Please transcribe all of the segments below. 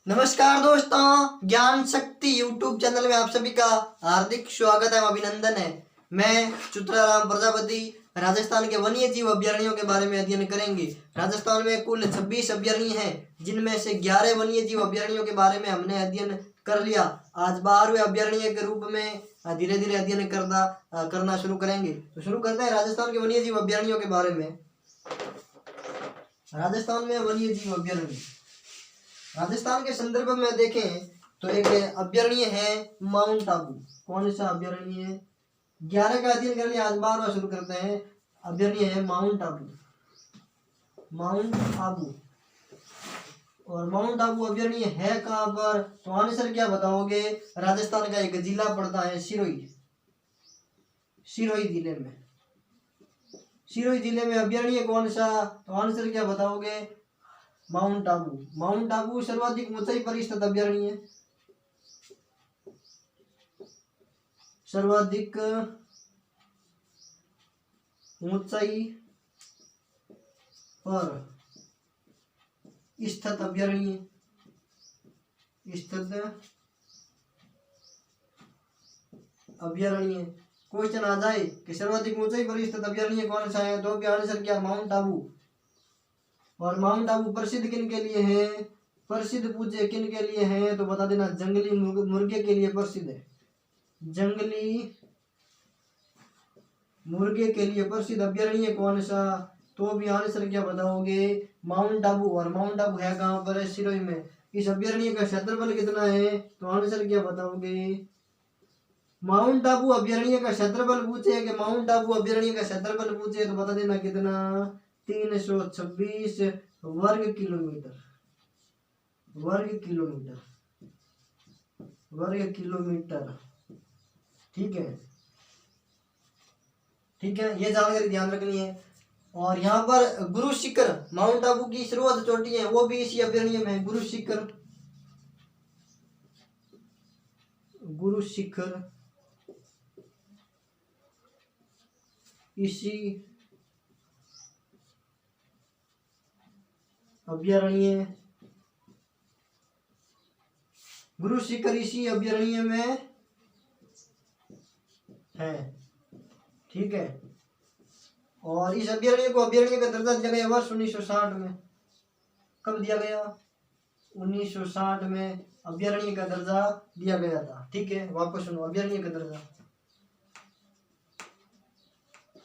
नमस्कार दोस्तों, ज्ञान शक्ति यूट्यूब चैनल में आप सभी का हार्दिक स्वागत है, अभिनंदन है। मैं चुत्राराम प्रजापति राजस्थान के वन्य जीव अभ्यारण्यों के बारे में अध्ययन करेंगे। राजस्थान में कुल 26 अभ्यारण्य हैं, जिनमें से 11 वन्य जीव अभ्यारण्यों के बारे में हमने अध्ययन कर लिया। आज 12वें अभ्यारण्य के रूप में धीरे धीरे अध्ययन करना शुरू करेंगे। तो शुरू करते हैं राजस्थान के वन्य जीव अभ्यारण्यों के बारे में। राजस्थान में वन्य जीव अभ्यारण्य, राजस्थान के संदर्भ में देखें तो एक अभ्यारण्य है माउंट आबू। कौन सा अभ्यारण्य है? 11 का अध्ययन कर लिया, आज 12वां शुरू करते हैं। अभ्यारण्य है माउंट आबू। माउंट आबू और माउंट आबू अभ्यारण्य है कहाँ पर? तो आंसर क्या बताओगे? राजस्थान का एक जिला पड़ता है सिरोही। सिरोही जिले में, सिरोही जिले में अभ्यारण्य कौन सा? तो आंसर क्या बताओगे? माउंट आबू। माउंट आबू सर्वाधिक ऊंचाई पर स्थित अभ्यारण्य है। सर्वाधिक ऊंचाई पर स्थित अभ्यारण्य, स्थित अभ्यारण्य। क्वेश्चन आ जाए कि सर्वाधिक ऊंचाई पर स्थित अभ्यारण्य कौन सा है, तो भी आंसर क्या? माउंट आबू। और माउंट आबू प्रसिद्ध किन के लिए है? प्रसिद्ध पूछे किन के लिए है तो बता देना, जंगली मुर्गे के लिए प्रसिद्ध है। जंगली मुर्गे के लिए प्रसिद्ध अभ्यारण्य कौन सा? तो भी आंसर क्या बताओगे? माउंट आबू। और माउंट आबू है कहाँ पर? है सिरोही में। इस अभ्यारण्य का क्षेत्रफल कितना है? तो आंसर क्या बताओगे? माउंट आबू अभ्यारण्य का क्षेत्रफल पूछे कि माउंट आबू अभ्यारण्य का क्षेत्रफल पूछे तो बता देना कितना? 326 वर्ग किलोमीटर। वर्ग किलोमीटर, वर्ग किलोमीटर। ठीक है, ठीक है, ये जानकारी ध्यान रखनी है। और यहाँ पर गुरु शिखर, माउंट आबू की सर्वोच्च चोटी है, वो भी इसी अभ्यारण्य में है। गुरु शिखर, गुरु शिखर इसी अभ्यारण्य, गुरु शिखर इसी अभ्यारण्य में है। ठीक है, और इस अभ्यारण्य को अभ्यारण्य का दर्जा दिया गया वर्ष 1960 में। कब दिया गया? 1960 में अभ्यारण्य का दर्जा दिया गया था। ठीक है, वापस सुनो, अभ्यारण्य का दर्जा,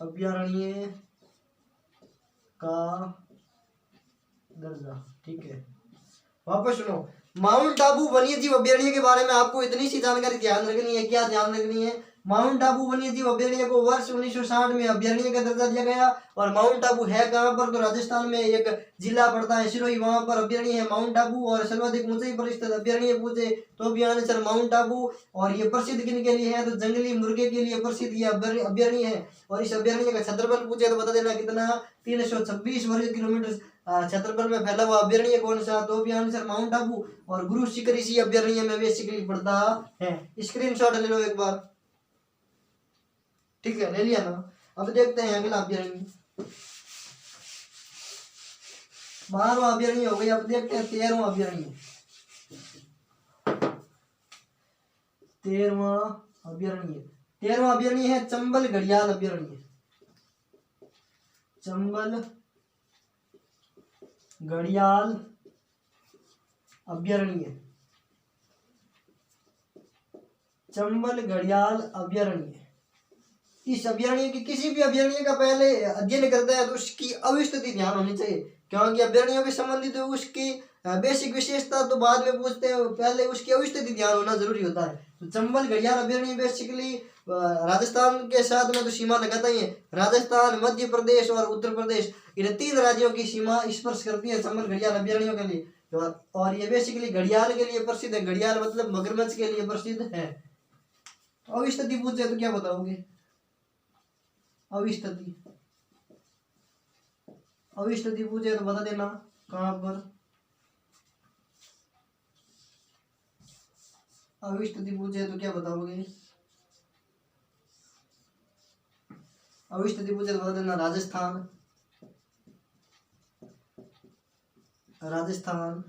अभ्यारण्य का दर्जा। ठीक है, वापस सुनो। माउंट आबू वन्य जीव अभ्यारण्य के बारे में आपको इतनी सी जानकारी ध्यान रखनी है। क्या ध्यान रखनी है? माउंट आबू वन्य जीव अभ्यारण्य को वर्ष 1960 में अभ्यारण्य का दर्जा दिया गया। और माउंट आबू है कहाँ पर? तो राजस्थान में एक जिला पड़ता है सिरोही, वहां पर अभ्यारण्य है माउंट आबू। और सर्वाधिक ऊंचाई पर स्थित अभ्यारण्य पूछे तो भी आंसर माउंट आबू। और ये प्रसिद्ध किन के लिए है? तो जंगली मुर्गे के लिए प्रसिद्ध ये अभ्यारण्य है। और इस अभ्यारण्य का क्षेत्रफल पूछे तो बता देना कितना? 326 वर्ग किलोमीटर क्षेत्रफल में फैला हुआ अभ्यारण्य कौन सा? तो भी आंसर माउंट आबू। और गुरु शिखर इसी अभ्यारण्य में बेसिकली पड़ता है। स्क्रीनशॉट ले लो एक बार। ठीक है, ले लिया ना? अब देखते हैं अगला अभ्यारण्य। 12वां अभ्यारण्य हो गया। अब देखते हैं 13वां अभ्यारण्य। 13वां अभ्यारण्य, 13वां अभ्यारण्य है चंबल घड़ियाल अभ्यारण्य। चंबल घड़ियाल अभ्यारण्य, चंबल घड़ियाल अभ्यारण्य। इस अभ्यारण्य की, किसी भी अभ्यारण्य का पहले अध्ययन करता है तो उसकी अवस्थिति ध्यान होनी चाहिए, क्योंकि अभ्यारण्यों के संबंधित उसकी बेसिक विशेषता तो बाद में पूछते हैं, पहले उसकी अवस्थिति ध्यान होना जरूरी होता है। तो चंबल घड़ियाल अभ्यारण्य बेसिकली राजस्थान के साथ में तो सीमा लगाता ही है। राजस्थान, मध्य प्रदेश और उत्तर प्रदेश, इन 3 राज्यों की सीमा स्पर्श करती है चंबल घड़ियाल अभ्यारण्यों के लिए। और ये बेसिकली घड़ियाल के लिए प्रसिद्ध है। घड़ियाल मतलब मगरमच्छ के लिए प्रसिद्ध है। अवस्थिति पूछे तो क्या बताओगे? अविस्थिति, अविस्थिति पूछे तो बता देना कहाँ पर? अविस्थिति पूछे तो क्या बताओगे? अविस्थिति पूछे तो बता देना राजस्थान।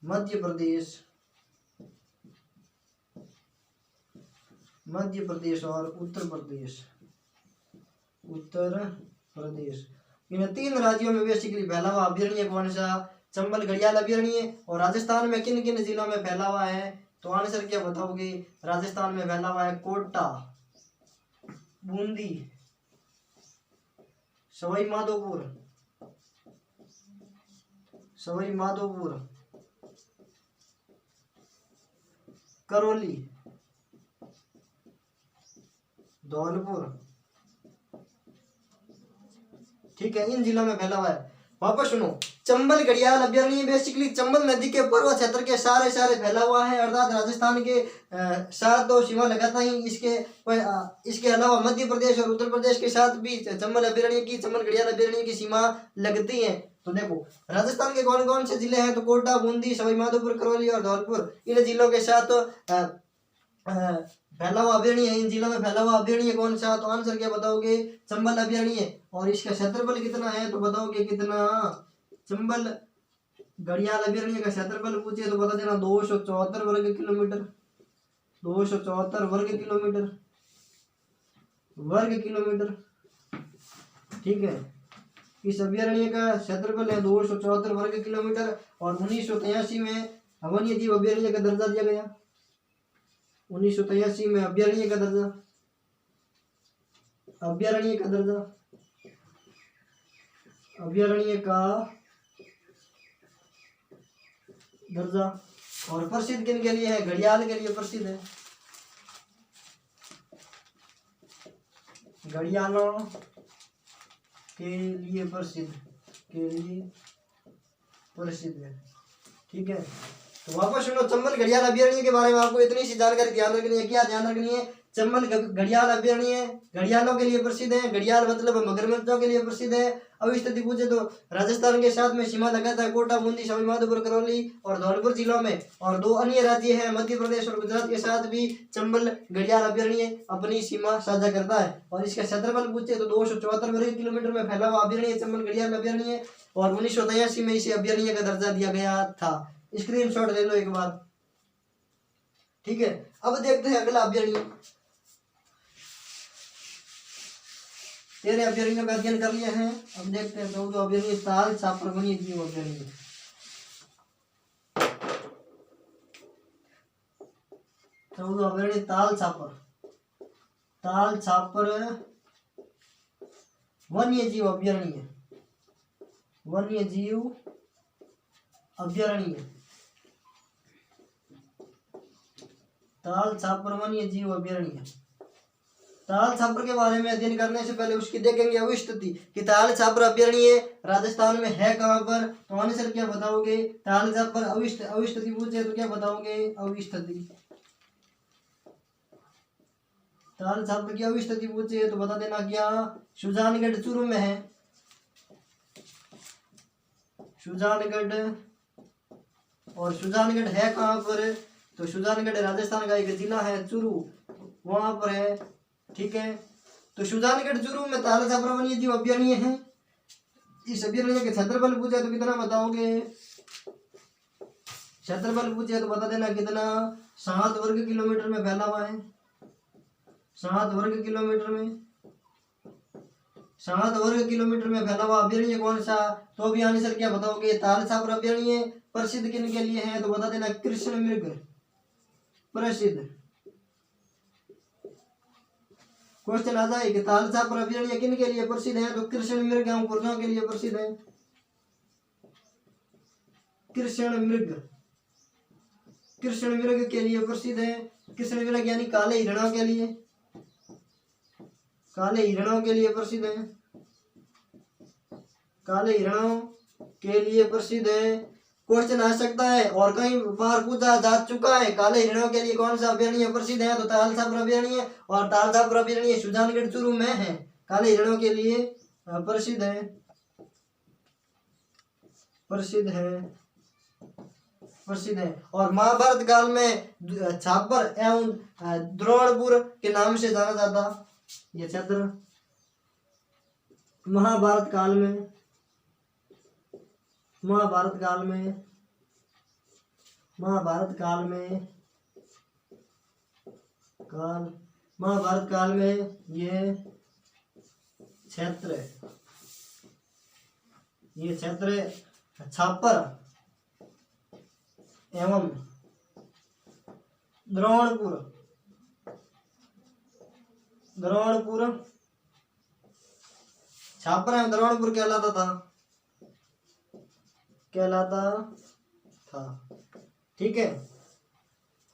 मध्य प्रदेश, मध्य प्रदेश और उत्तर प्रदेश, उत्तर प्रदेश। इन तीन राज्यों में बेसिकली फैला हुआ अभयारण्य कौन सा? चंबल घड़ियाल अभयारण्य। और राजस्थान में किन किन जिलों में फैला हुआ है? तो आंसर क्या बताओगे? राजस्थान में फैला हुआ है कोटा, बूंदी, सवाई माधोपुर, सवाई माधोपुर, करौली, धौलपुर। ठीक है, इन जिलों में फैला हुआ है। वापस सुनो, चंबल घड़ियाल अभयारण्य बेसिकली चंबल नदी के पूर्व क्षेत्र के सारे फैला हुआ है, अर्थात राजस्थान के साथ तो सीमा लगाता ही इसके अलावा मध्य प्रदेश और उत्तर प्रदेश के साथ भी चंबल घड़ियाल अभयारण्य की सीमा लगती है। तो देखो राजस्थान के कौन कौन से जिले हैं? तो कोटा, बूंदी, सवाई माधोपुर, करौली और धौलपुर। इन जिलों के साथ फैला हुआ अभयारण्य है। इन जिलों में फैला हुआ अभयारण्य कौन सा? तो आंसर क्या बताओगे? चंबल अभयारण्य। और इसका क्षेत्रफल कितना है? तो बताओगे कितना? चंबल घड़ियाल अभयारण्य का क्षेत्रफल पूछे तो बता देना 274 वर्ग किलोमीटर, 274 वर्ग किलोमीटर, वर्ग किलोमीटर। ठीक है, इस अभयारण्य का क्षेत्रफल है 274 वर्ग किलोमीटर। और 1983 में वन्य जीव अभयारण्य का दर्जा दिया गया। 1983 में अभयारण्य का दर्जा, अभयारण्य का दर्जा, अभयारण्य का दर्जा। और प्रसिद्ध किन के लिए है? घड़ियाल के लिए प्रसिद्ध है, घड़ियालों के लिए प्रसिद्ध, के लिए प्रसिद्ध है। ठीक है, तो वापस सुनो, चंबल घड़ियाल अभयारण्य के बारे में आपको इतनी सी जानकारी ध्यान रखनी है। क्या ध्यान रखनी है? चंबल घड़ियाल अभयारण्य घड़ियालों के लिए प्रसिद्ध है। घड़ियाल मतलब मगरमच्छों के लिए प्रसिद्ध है। अब स्थिति पूछे तो राजस्थान के साथ में सीमा लगाता है कोटा, बूंदी, सवाई माधोपुर, करौली और धौलपुर जिलों में। और दो अन्य राज्य हैं मध्य प्रदेश और गुजरात के साथ भी चंबल घड़ियाल अभयारण्य अपनी सीमा साझा करता है। और इसका क्षेत्रफल पूछे तो 274 वर्ग किलोमीटर में फैला हुआ अभयारण्य चंबल घड़ियाल अभयारण्य। और 1983 में इसे अभयारण्य का दर्जा दिया गया था। स्क्रीनशॉट ले लो एक बार। ठीक है, अब देखते हैं अगला अभयारण्य। तेरे अभयारण्यों का अध्ययन कर लिए हैं, अब देखते हैं 14 अभयारण्य। ताल छापर वन्य जीव अभयारण्य, अभयारण्य ताल छापर, ताल छापर वन्य जीव अभयारण्य, वन्य जीव अभयारण्य, ताल छापर वन्य जीव अभयारण्य। ताल छापर के बारे में अध्ययन करने से पहले उसकी देखेंगे अवस्थिति कि ताल छापर अभयारण्य राजस्थान में है कहाँ पर? तो आंसर क्या बताओगे? ताल छापर अवस्थिति पूछे तो क्या बताओगे? अवस्थिति। ताल छापर की अवस्थिति पूछे तो बता देना क्या? सुजानगढ़ चूरू में है, सुजानगढ़। और सुजानगढ़ है कहाँ पर? तो सुजानगढ़ राजस्थान का एक जिला है, चूरू, वहां पर है। ठीक है, तो सुजानगढ़ चूरू में ताल छापर वन्य जीव अभयारण्य है। इस अभयारण्य के क्षेत्रफल पूछे तो कितना बताओगे? क्षेत्रफल पूछे तो बता देना कितना? 7 वर्ग किलोमीटर में फैला हुआ है, 7 वर्ग किलोमीटर में, 7 वर्ग किलोमीटर में फैला हुआ अभयारण्य कौन सा? तो अभी आंसर क्या बताओगे? ताल छापर अभयारण्य प्रसिद्ध किन के लिए है? तो बता देना कृष्ण मृग प्रसिद्ध। क्वेश्चन आ जाए कि ताल छापर अभयारण्य किन के लिए प्रसिद्ध है? तो कृष्ण मृग एवं कुर्जों के लिए प्रसिद्ध है। कृष्ण मृग, कृष्ण मृग के लिए प्रसिद्ध है। कृष्ण मृग यानी काले हिरणों के लिए, काले हिरणों के लिए प्रसिद्ध है, काले हिरणों के लिए प्रसिद्ध है। क्वेश्चन आ सकता है और कई बार पूछा जा चुका है, काले हिरणों के लिए कौन सा अभयारण्य प्रसिद्ध है? तो ताल छापर अभयारण्य। और ताल छापर अभयारण्य सुजानगढ़ चूरू में है, काले हिरणों के लिए प्रसिद्ध है, प्रसिद्ध है, प्रसिद्ध है। और महाभारत काल में छापर एवं द्रोणपुर के नाम से जाना जाता यह क्षेत्र। महाभारत काल में, महाभारत काल में महाभारत काल में महाभारत काल में ये क्षेत्र छापर एवं द्रोणपुर छापर एवं द्रोणपुर कहलाता था। ठीक है,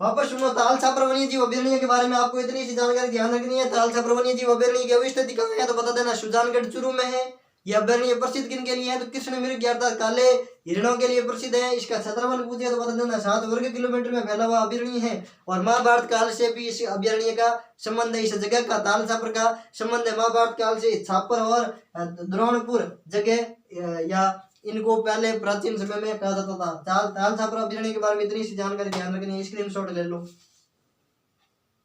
वापस सुनो। ताल छापर वन्य जीव अभयारण्य के बारे में आपको इतनी सी जानकारी ध्यान रखनी है। ताल छापर वन्य जीव अभयारण्य की अवस्थिति कहाँ है तो बता देना। सुजानगढ़ चूरू में है। यह अभयारण्य प्रसिद्ध किन के लिए है तो कृष्ण मृग अर्थात काले हिरणों के लिए प्रसिद्ध है। इसका क्षेत्रफल पूछे तो बता देना 7 वर्ग किलोमीटर में फैला हुआ अभयारण्य है। और महाभारत काल से भी इस अभयारण्य का संबंध है। इस जगह का ताल छापर का संबंध है महाभारत काल से। छापर और द्रोणपुर जगह या इनको पहले प्राचीन समय में कहा जाता था। ताल छापर अभयारण्य के बारे में इतनी सी जानकारी ध्यान रखनी है। स्क्रीनशॉट ले लो।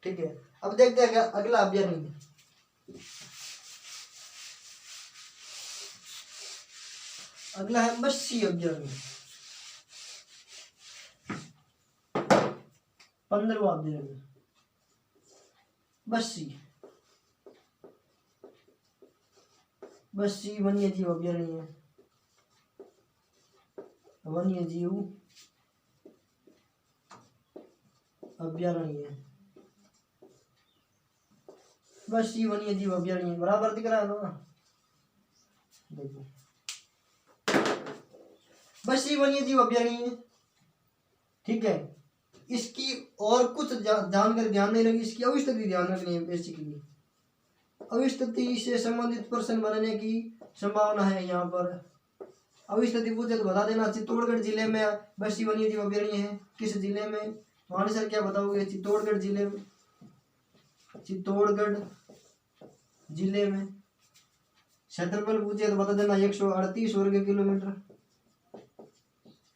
ठीक है, अब देखते हैं अगला अभयारण्य। अगला है बस्सी अभयारण्य, 15वां अभयारण्य बस्सी वन्य जीव अभयारण्य बस्सी वन्य जीव अभयारण्य बराबर दिख रहा है ना। देखो बस्सी वन्य जीव अभयारण्य। ठीक है, इसकी और कुछ जानकारी ध्यान नहीं रखी। इसकी अवस्थिति ध्यान रखनी है। बेसिकली अवस्थिति से संबंधित प्रश्न बनने की संभावना है। यहाँ पर अवस्थिति पूछे तो बता देना। चित्तौड़गढ़ जिले में बस्सी वन्य जीव अभयारण्य है। किस जिले में तो आंसर क्या बताओगे। चित्तौड़गढ़ जिले में क्षेत्रफल पूछे तो बता देना 138 वर्ग किलोमीटर।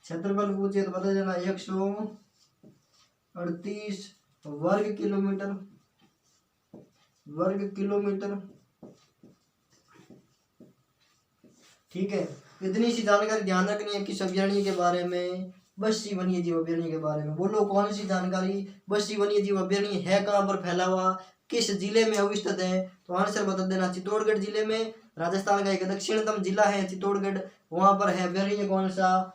क्षेत्रफल पूछे तो बता देना 138 वर्ग किलोमीटर। ठीक है, इतनी सी जानकारी ध्यान रखनी है किस अभयारण्य के बारे में। बस्सी वन्य जीव अभयारण्य के बारे में बोलो कौन सी जानकारी। बस्सी वन्य जीव अभयारण्य है कहाँ पर फैला हुआ, किस जिले में अवस्थित है तो आंसर बता देना। चित्तौड़गढ़ जिले में। राजस्थान का एक दक्षिणतम जिला है चित्तौड़गढ़, वहां पर है अभयारण्य कौन सा,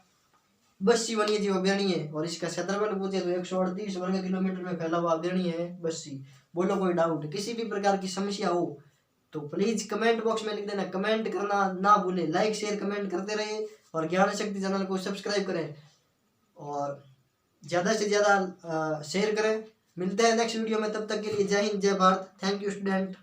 बस्सी वन्य जीव अभयारण्य। और इसका क्षेत्रफल पूछे तो 138 वर्ग किलोमीटर में फैला हुआ अभयारण्य है बस्सी। बोलो कोई डाउट, किसी भी प्रकार की समस्या हो तो प्लीज कमेंट बॉक्स में लिख देना। कमेंट करना ना भूले, लाइक शेयर कमेंट करते रहे और ज्ञान शक्ति चैनल को सब्सक्राइब करें और ज़्यादा से ज़्यादा शेयर करें। मिलते हैं नेक्स्ट वीडियो में, तब तक के लिए जय हिंद जय भारत। Thank you student.